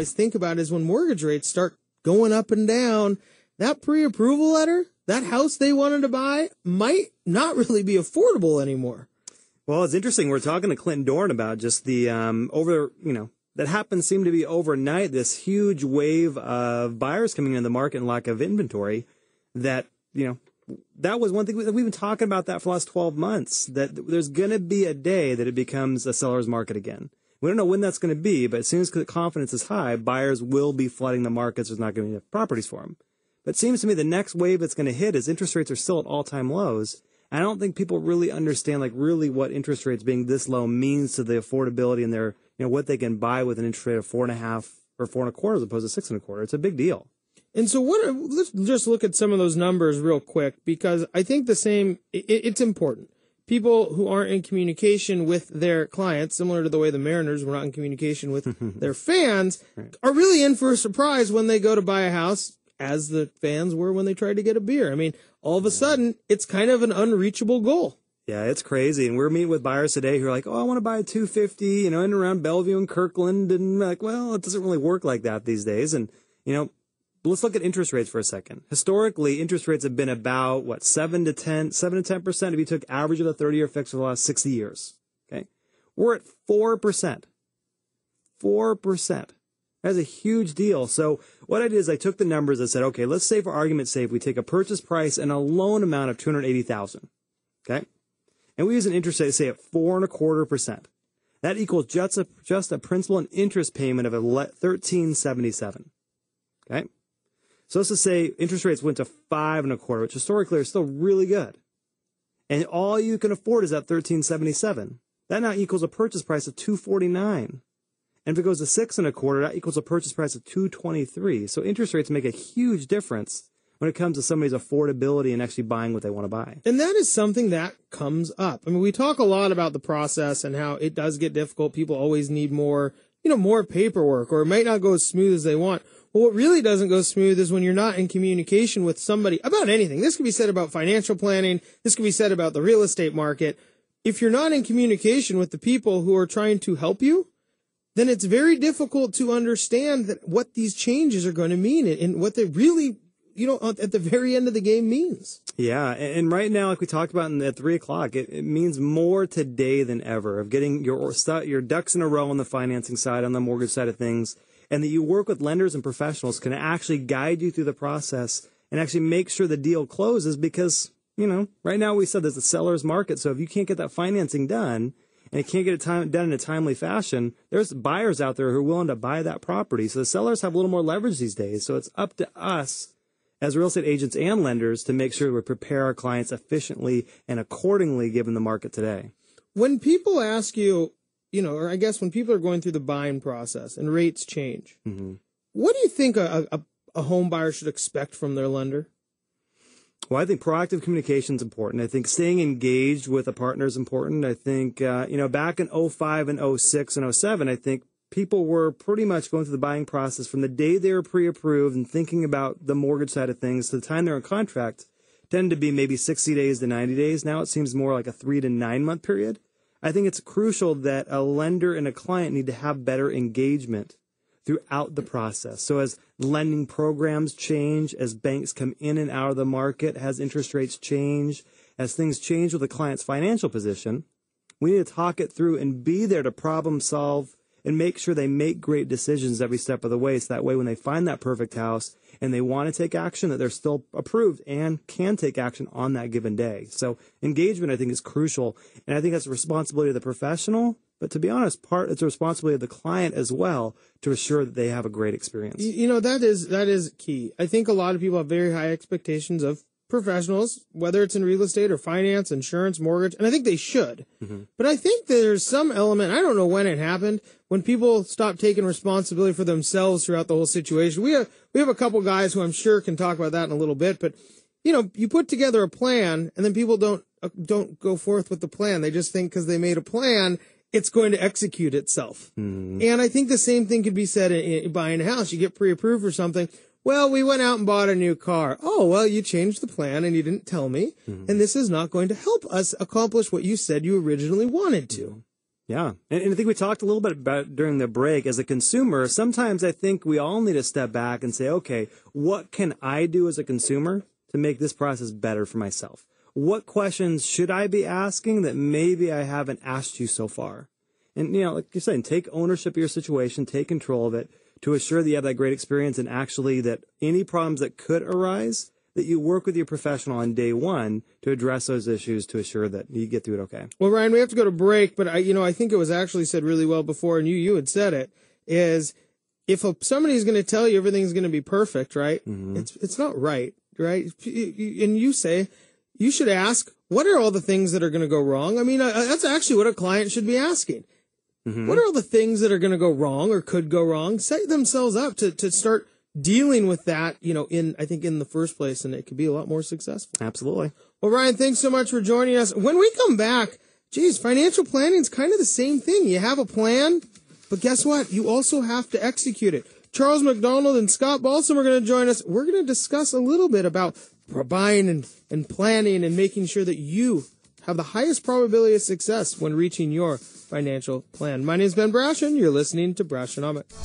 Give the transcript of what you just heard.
always think about is when mortgage rates start going up and down, that pre-approval letter, that house they wanted to buy might not really be affordable anymore. Well, it's interesting. We're talking to Clinton Dorn about just the that happened seemed to be overnight, this huge wave of buyers coming into the market and lack of inventory. That was one thing that we've been talking about that for the last 12 months, that there's going to be a day that it becomes a seller's market again. We don't know when that's going to be, but as soon as confidence is high, buyers will be flooding the markets. There's not going to be enough properties for them. But it seems to me the next wave that's going to hit is interest rates are still at all-time lows. I don't think people really understand really what interest rates being this low means to the affordability and their, what they can buy with an interest rate of 4.5 or 4.25 as opposed to 6.25. It's a big deal. And so let's just look at some of those numbers real quick, because I think it's important. People who aren't in communication with their clients, similar to the way the Mariners were not in communication with their fans, right, are really in for a surprise when they go to buy a house, as the fans were when they tried to get a beer. I mean, all of a sudden, it's kind of an unreachable goal. Yeah, it's crazy. And we're meeting with buyers today who are like, I want to buy a 250, in and around Bellevue and Kirkland. And like, well, it doesn't really work like that these days. And, let's look at interest rates for a second. Historically, interest rates have been about, 7 to 10% if you took average of the 30-year fix for the last 60 years. Okay. We're at 4%. 4%. That's a huge deal. So what I did is I took the numbers and said, okay, let's say for argument's sake, we take a purchase price and a loan amount of $280,000. Okay. And we use an interest rate, say, at 4.25%. That equals just a principal and interest payment of $1,377. Okay. So let's just say interest rates went to 5.25%, which historically are still really good. And all you can afford is that $1,377. That now equals a purchase price of $249. And if it goes to 6.25%, that equals a purchase price of $223. So interest rates make a huge difference when it comes to somebody's affordability and actually buying what they want to buy. And that is something that comes up. I mean, we talk a lot about the process and how it does get difficult. People always need more paperwork, or it might not go as smooth as they want. Well, what really doesn't go smooth is when you're not in communication with somebody about anything. This could be said about financial planning. This could be said about the real estate market. If you're not in communication with the people who are trying to help you, then it's very difficult to understand what these changes are going to mean and what they really, at the very end of the game means. Yeah. And right now, like we talked about at 3:00, it means more today than ever of getting your ducks in a row on the financing side, on the mortgage side of things, and that you work with lenders and professionals can actually guide you through the process and actually make sure the deal closes because, right now we said there's a seller's market. So if you can't get that financing done, and it can't get it done in a timely fashion, there's buyers out there who are willing to buy that property. So the sellers have a little more leverage these days. So it's up to us as real estate agents and lenders to make sure we prepare our clients efficiently and accordingly given the market today. When people ask you, or I guess when people are going through the buying process and rates change, what do you think a home buyer should expect from their lender? Well, I think proactive communication is important. I think staying engaged with a partner is important. I think, back in 05 and 06 and 07, I think people were pretty much going through the buying process from the day they were pre-approved and thinking about the mortgage side of things to the time they're in contract tended to be maybe 60 days to 90 days. Now it seems more like a 3 to 9 month period. I think it's crucial that a lender and a client need to have better engagement throughout the process. So as lending programs change, as banks come in and out of the market, as interest rates change, as things change with the client's financial position, we need to talk it through and be there to problem solve and make sure they make great decisions every step of the way. So that way when they find that perfect house and they want to take action, that they're still approved and can take action on that given day. So engagement, I think, is crucial. And I think that's the responsibility of the professional. But to be honest, it's a responsibility of the client as well to assure that they have a great experience. That is key. I think a lot of people have very high expectations of professionals, whether it's in real estate or finance, insurance, mortgage, and I think they should. But I think there's some element, I don't know when it happened, when people stopped taking responsibility for themselves throughout the whole situation. We have a couple guys who I'm sure can talk about that in a little bit, but you put together a plan and then people don't go forth with the plan. They just think because they made a plan, it's going to execute itself. And I think the same thing could be said in buying a house. You get pre-approved for something. Well, we went out and bought a new car. Oh, well, you changed the plan and you didn't tell me. And this is not going to help us accomplish what you said you originally wanted to. Yeah. And I think we talked a little bit about during the break, as a consumer, sometimes I think we all need to step back and say, okay, what can I do as a consumer to make this process better for myself? What questions should I be asking that maybe I haven't asked you so far? And, like you're saying, take ownership of your situation, take control of it to assure that you have that great experience, and actually that any problems that could arise, that you work with your professional on day one to address those issues to assure that you get through it okay. Well, Ryan, we have to go to break, but I think it was actually said really well before, and you had said it, is if somebody's going to tell you everything's going to be perfect, right? Mm-hmm. It's not right? And you say, you should ask, what are all the things that are going to go wrong? I mean, that's actually what a client should be asking. Mm-hmm. What are all the things that are going to go wrong or could go wrong? Set themselves up to start dealing with that, in the first place, and it could be a lot more successful. Absolutely. Well, Ryan, thanks so much for joining us. When we come back, financial planning is kind of the same thing. You have a plan, but guess what? You also have to execute it. Charles McDonald and Scott Balsam are going to join us. We're going to discuss a little bit about buying and planning and making sure that you have the highest probability of success when reaching your financial plan. My name is Ben Brashen. You're listening to Brashenomics.